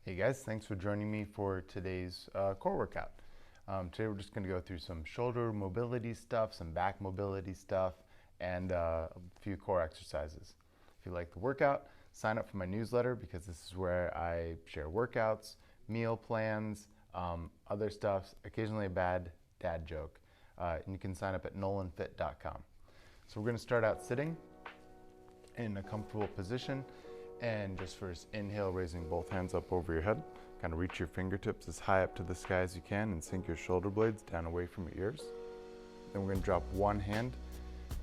Hey guys, thanks for joining me for today's core workout. Today we're just going to go through some shoulder mobility stuff, some back mobility stuff, and a few core exercises. If you like the workout, sign up for my newsletter because this is where I share workouts, meal plans, other stuff, occasionally a bad dad joke. And you can sign up at nolanfit.com. So we're going to start out sitting in a comfortable position. And just first inhale, raising both hands up over your head. Kind of reach your fingertips as high up to the sky as you can and sink your shoulder blades down away from your ears. Then we're going to drop one hand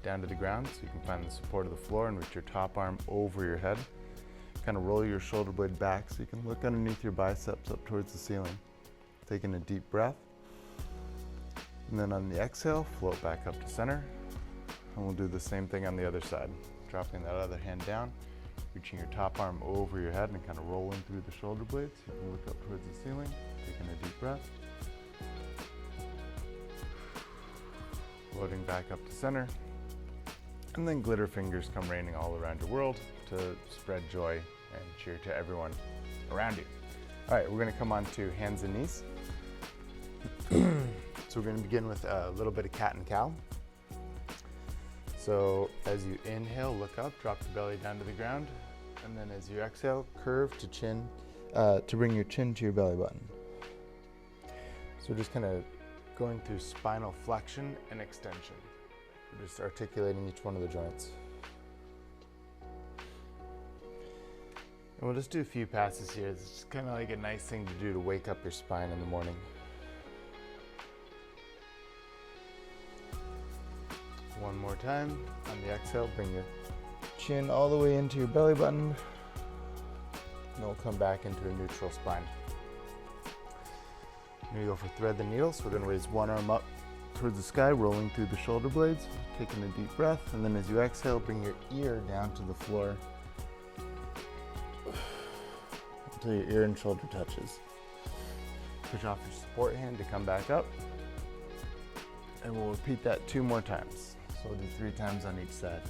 down to the ground so you can find the support of the floor and reach your top arm over your head. Kind of roll your shoulder blade back so you can look underneath your biceps up towards the ceiling. Taking a deep breath. And then on the exhale, float back up to center. And we'll do the same thing on the other side. Dropping that other hand down. Reaching your top arm over your head and kind of rolling through the shoulder blades. You can look up towards the ceiling, taking a deep breath. Floating back up to center. And then glitter fingers come raining all around your world to spread joy and cheer to everyone around you. All right, we're gonna come on to hands and knees. So we're gonna begin with a little bit of cat and cow. So as you inhale, look up, drop the belly down to the ground. And then as you exhale, curve to chin, to bring your chin to your belly button. So just kind of going through spinal flexion and extension. We're just articulating each one of the joints. And we'll just do a few passes here. It's just kind of like a nice thing to do to wake up your spine in the morning. One more time. On the exhale, bring your chin all the way into your belly button. And we'll come back into a neutral spine. We're going to go for thread the needle. So we're going to raise one arm up towards the sky, rolling through the shoulder blades, taking a deep breath. And then as you exhale, bring your ear down to the floor until your ear and shoulder touches. Push off your support hand to come back up. And we'll repeat that 2 more times. So we'll do 3 times on each side.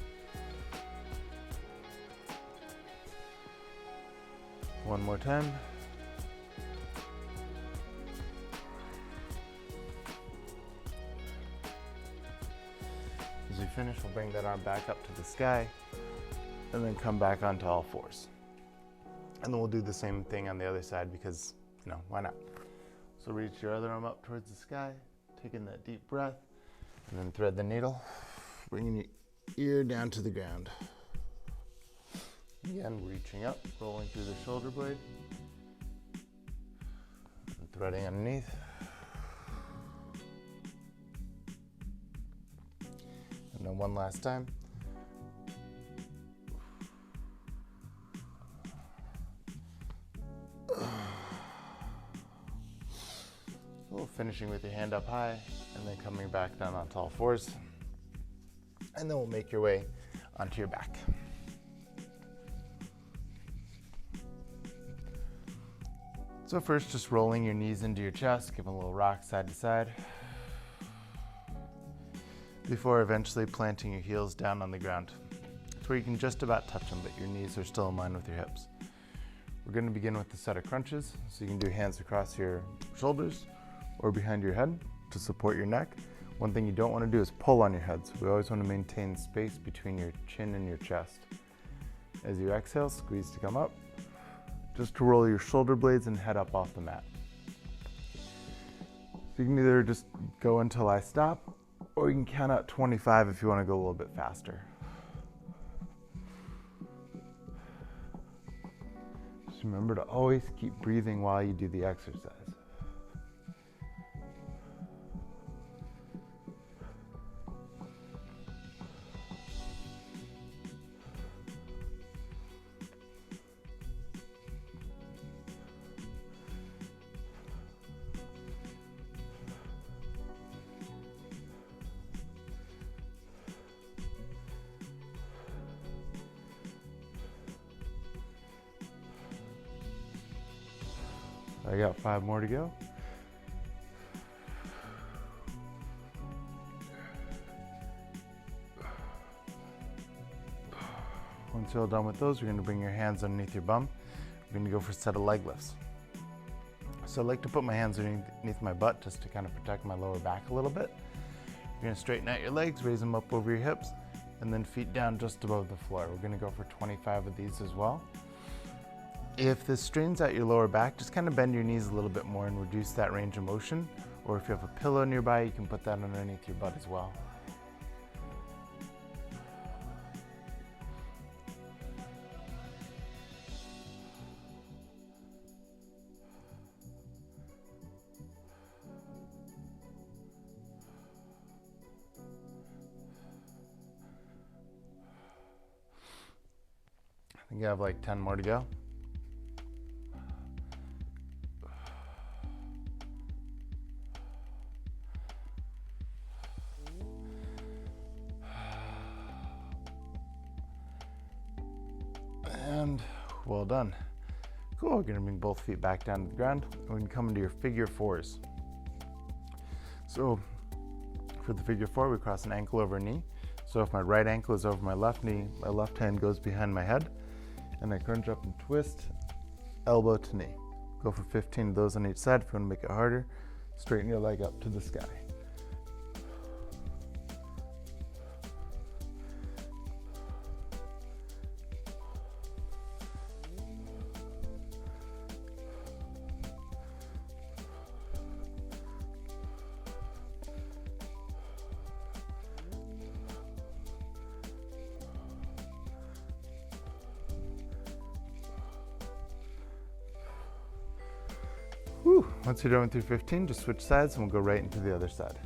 One more time. As we finish, we'll bring that arm back up to the sky and then come back onto all fours. And then we'll do the same thing on the other side because, why not? So reach your other arm up towards the sky, taking that deep breath, and then thread the needle, bringing your ear down to the ground. Again, reaching up, rolling through the shoulder blade, and threading underneath. And then one last time. Finishing with your hand up high and then coming back down onto all fours. And then we'll make your way onto your back. So first, just rolling your knees into your chest, give a little rock side to side, before eventually planting your heels down on the ground. It's where you can just about touch them, but your knees are still in line with your hips. We're going to begin with a set of crunches, so you can do hands across your shoulders or behind your head to support your neck. One thing you don't want to do is pull on your head, so we always want to maintain space between your chin and your chest. As you exhale, squeeze to come up, just to roll your shoulder blades and head up off the mat. So you can either just go until I stop, or you can count out 25 if you want to go a little bit faster. Just remember to always keep breathing while you do the exercise. I got 5 more to go. Once you're all done with those, you're going to bring your hands underneath your bum. We're going to go for a set of leg lifts. So I like to put my hands underneath my butt just to kind of protect my lower back a little bit. You're gonna straighten out your legs, raise them up over your hips, and then feet down just above the floor. We're gonna go for 25 of these as well. If this strains out your lower back, just kind of bend your knees a little bit more and reduce that range of motion. Or if you have a pillow nearby, you can put that underneath your butt as well. I think I have like 10 more to go. And well done. Cool, we're gonna bring both feet back down to the ground. We're gonna come into your figure fours. So for the figure four, we cross an ankle over a knee. So if my right ankle is over my left knee, my left hand goes behind my head, and I crunch up and twist, elbow to knee. Go for 15 of those on each side. If you wanna make it harder, straighten your leg up to the sky. Whew. Once you're done through 15, just switch sides and we'll go right into the other side.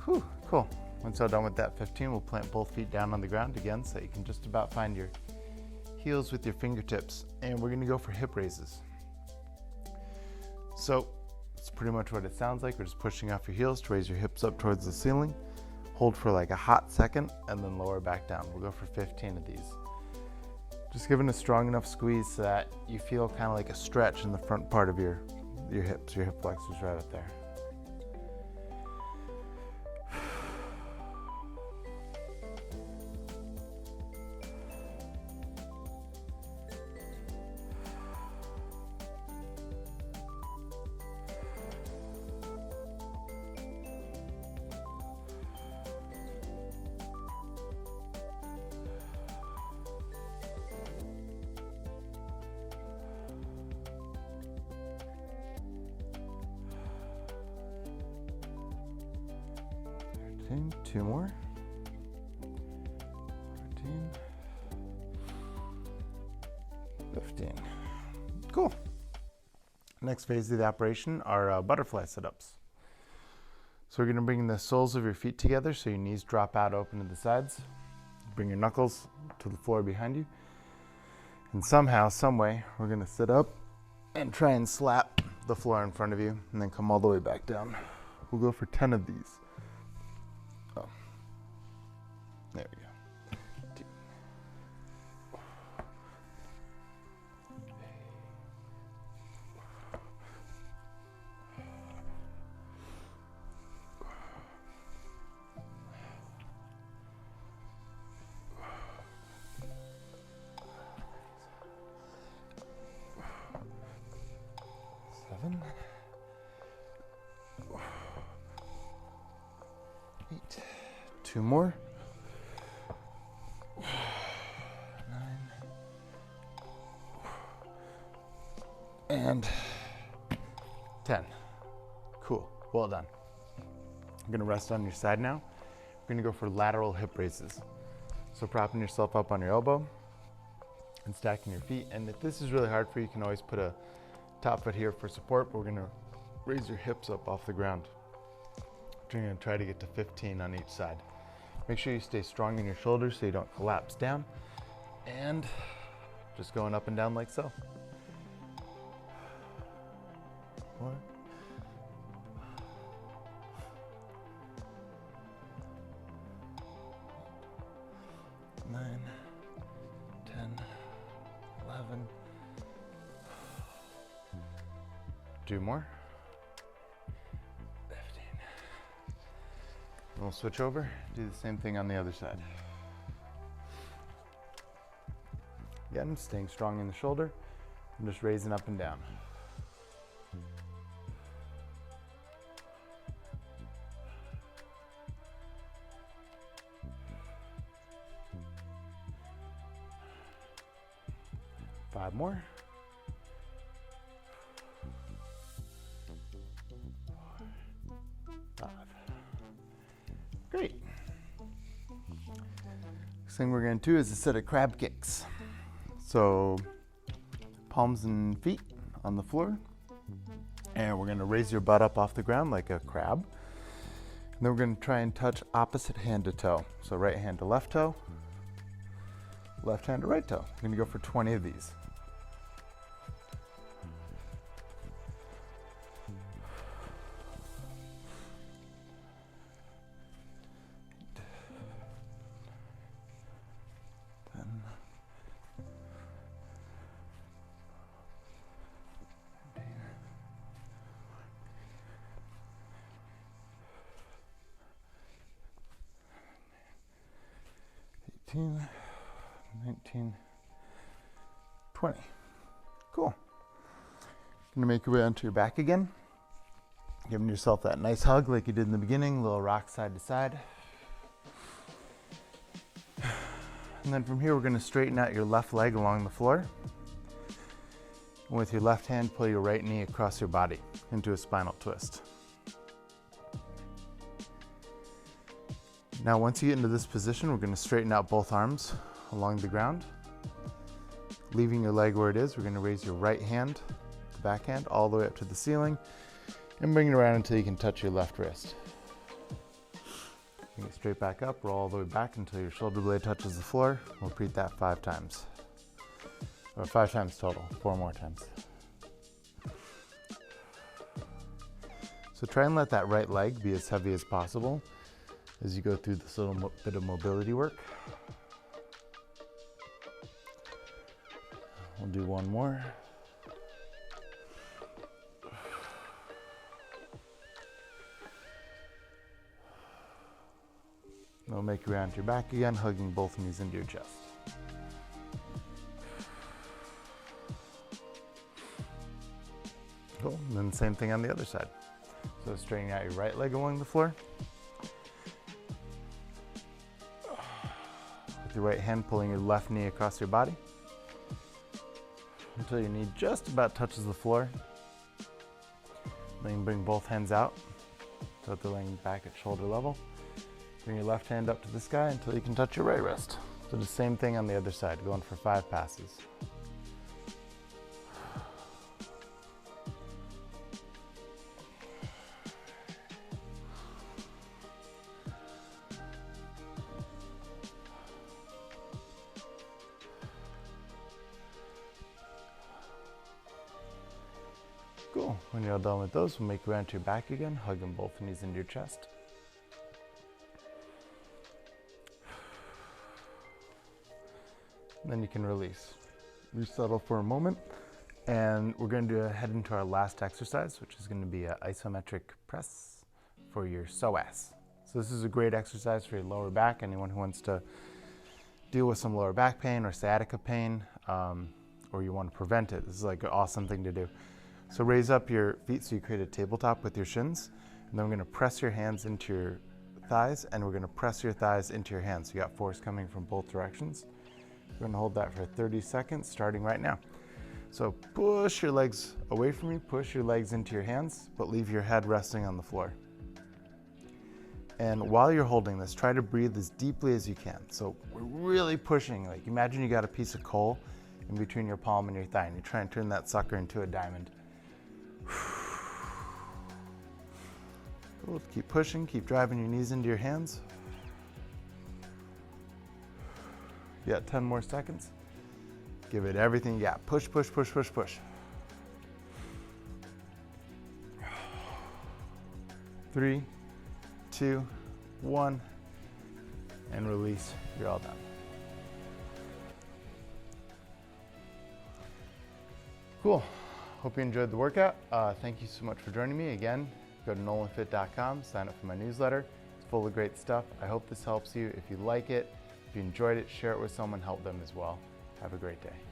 Whew, cool. Once you're done with that 15, we'll plant both feet down on the ground again so you can just about find your heels with your fingertips. And we're gonna go for hip raises. So it's pretty much what it sounds like. We're just pushing off your heels to raise your hips up towards the ceiling. Hold for like a hot second and then lower back down. We'll go for 15 of these. Just giving a strong enough squeeze so that you feel kind of like a stretch in the front part of your hips, your hip flexors right up there. Two more. 14, 15. Cool. Next phase of the operation are butterfly sit-ups. So we're going to bring the soles of your feet together so your knees drop out open to the sides. Bring your knuckles to the floor behind you. And somehow, some way, we're going to sit up and try and slap the floor in front of you and then come all the way back down. We'll go for 10 of these. Oh, there we go. 2. 7. 8. 2 more. 9. And 10. Cool. Well done. I'm gonna rest on your side now. We're gonna go for lateral hip raises. So propping yourself up on your elbow and stacking your feet. And if this is really hard for you, you can always put a top foot here for support, but we're gonna raise your hips up off the ground. You're gonna try to get to 15 on each side. Make sure you stay strong in your shoulders so you don't collapse down. And just going up and down like so. 1, 2 more. 15. And we'll switch over, do the same thing on the other side. Again, staying strong in the shoulder, and just raising up and down. Five more. 5. Great. Next thing we're going to do is a set of crab kicks. So palms and feet on the floor, and we're going to raise your butt up off the ground like a crab. And then we're going to try and touch opposite hand to toe. So right hand to left toe, left hand to right toe. I'm going to go for 20 of these. Eighteen, 19, 20. Cool. Gonna make your way onto your back again. Giving yourself that nice hug like you did in the beginning, little rock side to side. And then from here, we're gonna straighten out your left leg along the floor. And with your left hand, pull your right knee across your body into a spinal twist. Now, once you get into this position, we're going to straighten out both arms along the ground. Leaving your leg where it is, we're going to raise your right hand, the back hand, all the way up to the ceiling, and bring it around until you can touch your left wrist. Bring it straight back up, roll all the way back until your shoulder blade touches the floor. We'll repeat that 5 times. Or 5 times total, 4 more times. So try and let that right leg be as heavy as possible as you go through this little bit of mobility work. We'll do one more. We'll make your way onto your back again, hugging both knees into your chest. Cool, and then same thing on the other side. So straightening out your right leg along the floor. With your right hand pulling your left knee across your body until your knee just about touches the floor. Then you bring both hands out so that they're laying back at shoulder level. Bring your left hand up to the sky until you can touch your right wrist. So the same thing on the other side, going for 5 passes. Cool. When you're all done with those, we'll make your way onto your back again, hugging both knees into your chest. And then you can release. Resettle for a moment, and we're going to head into our last exercise, which is going to be an isometric press for your psoas. So this is a great exercise for your lower back, anyone who wants to deal with some lower back pain or sciatica pain, or you want to prevent it. This is like an awesome thing to do. So raise up your feet so you create a tabletop with your shins, and then we're going to press your hands into your thighs, and we're going to press your thighs into your hands. So you got force coming from both directions. We're going to hold that for 30 seconds, starting right now. So push your legs away from you, push your legs into your hands, but leave your head resting on the floor. And while you're holding this, try to breathe as deeply as you can. So we're really pushing, like imagine you got a piece of coal in between your palm and your thigh, and you try and turn that sucker into a diamond. Cool. Keep pushing, keep driving your knees into your hands. You got 10 more seconds. Give it everything you got. Push, push, push, push, push. 3, 2, 1, and release. You're all done. Cool. hope you enjoyed the workout. Thank you so much for joining me. Again, go to nolanfit.com, sign up for my newsletter. It's full of great stuff. I hope this helps you. If you like it, if you enjoyed it, share it with someone, help them as well. Have a great day.